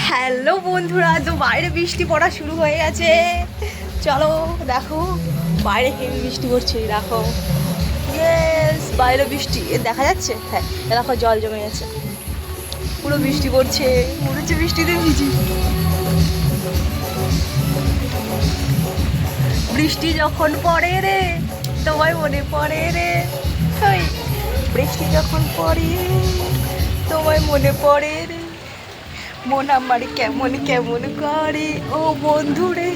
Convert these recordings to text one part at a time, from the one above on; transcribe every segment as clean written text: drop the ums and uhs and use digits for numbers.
Hello বন্ধুরা, তো বাইরে বৃষ্টি পড়া শুরু হয়ে গেছে। চলো দেখো, বাইরে হেভি বৃষ্টি পড়ছে। দেখো, ইয়েস, বাইরে বৃষ্টি দেখা যাচ্ছে। হ্যাঁ, দেখো জল জমে গেছে, পুরো বৃষ্টি পড়ছে, মনে হচ্ছে বৃষ্টিতে ভিজি। বৃষ্টি যখন পড়ে রে তোমায় মনে পড়ে রে, ওই বৃষ্টি যখন পড়ে তোমায় মনে পড়ে রে, মন আমার কেমন কেমন করে ও বন্ধুরে।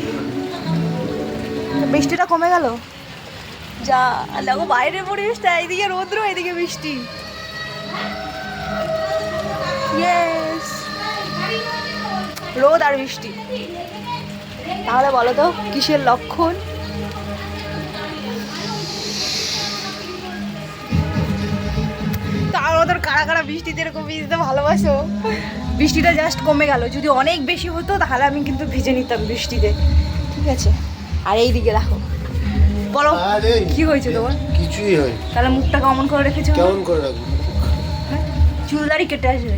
বৃষ্টিটা কমে গেল যা, দেখো বাইরে পরিবেশটা, এইদিকে রৌদ্র এইদিকে বৃষ্টি। ইয়েস, রোদ আর বৃষ্টি, তাহলে বলো তো কিসের লক্ষণ? তার ওদের কারা কারা বৃষ্টিতে এরকম ভিজতে ভালোবাসো? বৃষ্টিটা জাস্ট কমে গেল, যদি অনেক বেশি হতো তাহলে আমি কিন্তু ভিজে নিতাম বৃষ্টিতে, ঠিক আছে? আর এই দিকে দেখো, বলো কি হয়েছে তোমার? কিছুই হয়। তাহলে মুখটা কেমন করে রেখেছো? কেমন করে রাখবো? চুল দাড়ি কেটে আসবে।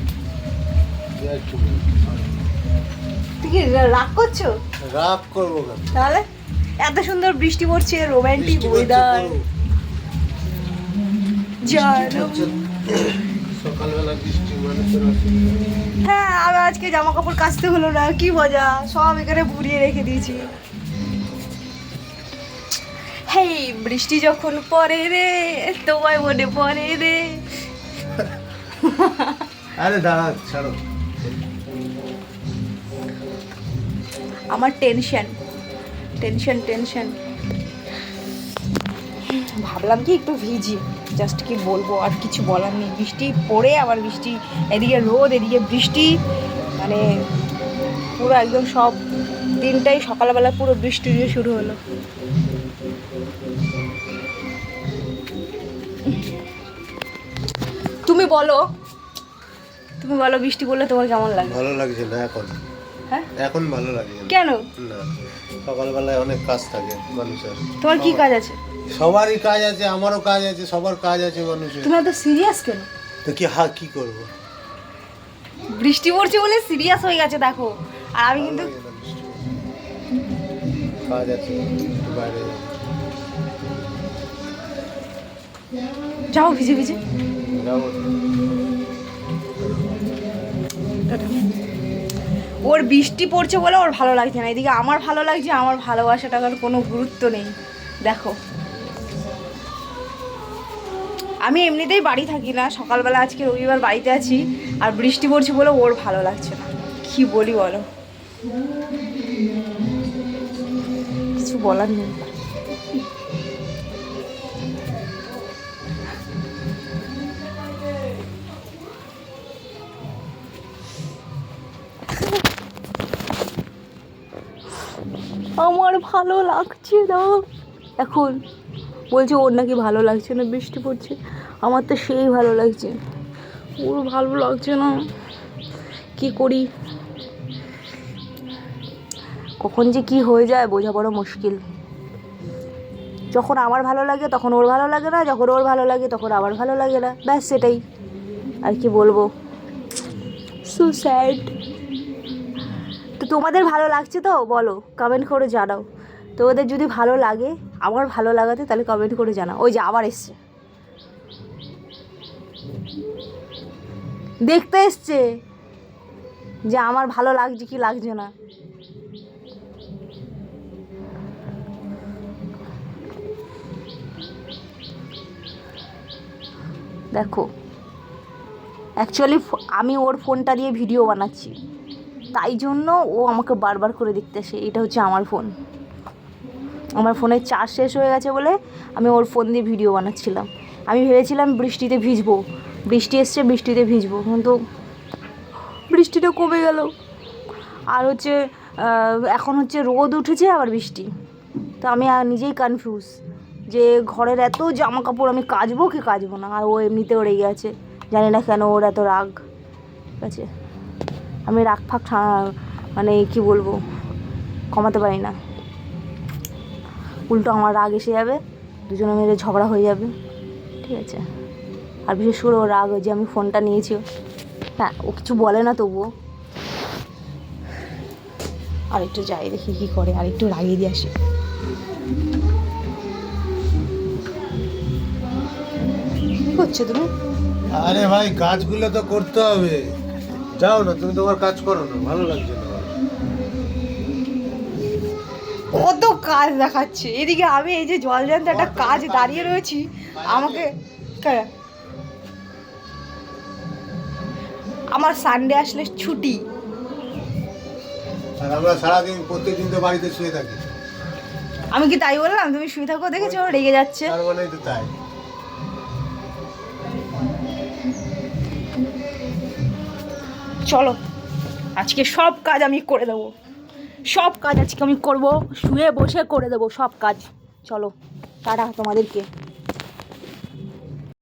তুই কি রাগ করছো? রাগ করবো কেন? তাহলে এত সুন্দর বৃষ্টি পড়ছে, রোমান্টিক ওয়েদার, জানো। সকালবেলা বৃষ্টি মানুষের হ্যাঁ, আমি আজকে জামা কাপড় কাচতে হলো না, কি মজা, সব এখানে ভরিয়ে রেখে দিয়েছি। হেই, বৃষ্টি যখন পড়ে রে তোমায় মনে পড়ে রে। আরে দাঁড়া, ছাড়ো। আমার টেনশন টেনশন টেনশন, ভাবলাম কি একটু ভিজি, জাস্ট কি বলবো, আর কিছু বলার নেই। বৃষ্টি পড়ে আবার বৃষ্টি, এদিকে রোদ এদিকে বৃষ্টি, মানে পুরো একদম সব দিনটাই সকালবেলা পুরো বৃষ্টি দিয়ে শুরু হলো। তুমি বলো, তুমি বলো, বৃষ্টি পড়লে তোমার কেমন লাগে? ভালো লাগছে না এখন। হ্যাঁ, এখন ভালো লাগে না। কেন? না, সকালবেলায় অনেক কাজ থাকে মানুষের। তোমার কি কাজ আছে? সবারই কাজ আছে, আমারও কাজ আছে, সবার কাজ আছে মানুষের। তুমি এত সিরিয়াস কেন? তো কি করব? বৃষ্টি পড়ছে বলে সিরিয়াস হয়ে গেছে দেখো। আর আমি কিন্তু কাজ আছে, বাইরে যাও ভিজে ভিজে। যাবো। ওর বৃষ্টি পড়ছে বলে ওর ভালো লাগছে না, এদিকে আমার ভালো লাগছে, আমার ভালোবাসাটার কোনো গুরুত্ব নেই। দেখো, আমি এমনিতেই বাড়ি থাকি না, সকালবেলা আজকে রবিবার বাড়িতে আছি, আর বৃষ্টি পড়ছে বলে ওর ভালো লাগছে না। কি বলি বলো, কিছু বলার নেই। আমার ভালো লাগছে না এখন, বলছে ওর নাকি ভালো লাগছে না, বৃষ্টি পড়ছে। আমার তো সেই ভালো লাগছে, ওর ভালো লাগছে না। কি করি, কখন যে কি হয়ে যায় বোঝা বড় মুশকিল। যখন আমার ভালো লাগে তখন ওর ভালো লাগে না, যখন ওর ভালো লাগে তখন আমার ভালো লাগে না, ব্যাস সেটাই। আর কি বলবো, সো স্যাড। তো তোমাদের ভালো লাগছে তো বলো, কমেন্ট করে জানাও। তোমাদের যদি ভালো লাগে আমার ভালো লাগাতে, তাহলে কমেন্ট করে জানাও। ওই যে আবার এসছে, দেখতে এসছে যে আমার ভালো লাগছে কি লাগছে না। দেখো, অ্যাকচুয়ালি আমি ওর ফোনটা দিয়ে ভিডিও বানাচ্ছি, তাই জন্য ও আমাকে বারবার করে দেখতে আসে। এটা হচ্ছে আমার ফোন, আমার ফোনের চার্জ শেষ হয়ে গেছে বলে আমি ওর ফোন দিয়ে ভিডিও বানাচ্ছিলাম। আমি ভেবেছিলাম বৃষ্টিতে ভিজবো, বৃষ্টি এসছে বৃষ্টিতে ভিজবো, কিন্তু বৃষ্টিটা কমে গেল। আর হচ্ছে এখন হচ্ছে রোদ উঠেছে আবার বৃষ্টি, তো আমি আর নিজেই কনফিউজ যে ঘরের এত জামা কাপড় আমি কাচবো কি কাচবো না। আর ও এমনিতেও রেগে আছে, জানি না কেন ওর এত রাগ। ঠিক আছে, আমি রাগ ফাগ মানে কি বলবো, কমাতে পারি না। উল্টো আমার রাগ এসে যাবে, দুজনে মিলে ঝগড়া হয়ে যাবে, ঠিক আছে? আর বিশেষ করে ও রাগ যে আমি ফোনটা নিয়েছি। হ্যাঁ, ও কিছু বলে না তবুও, আর একটু যাই দেখি কি করে, আর একটু লাগিয়ে দিয়ে আসি। কি করছো তুমি? আরে ভাই কাজগুলো তো করতে হবে, যাও না তুমি তোমার কাজ করো না, ভালো লাগছে না আমার। কত কাজ দেখাচ্ছে এদিকে, আমি এই যে জল জানতে একটা কাজ দাঁড়িয়ে রয়েছি আমাকে। আমার সানডে আসলে ছুটি। আর আমরা সারাদিন প্রত্যেকদিন তো বাড়িতে শুয়ে থাকি। আমি কি তাই বললাম? তুমি শুয়ে থাকো দেখেছো, রেগে যাচ্ছে। তার মানেই তো তাই। চলো আজকে সব কাজ আমি করে দেবো, সব কাজ আজকে আমি করব, শুয়ে বসে করে দেবো সব কাজ। চলো টাটা তোমাদেরকে।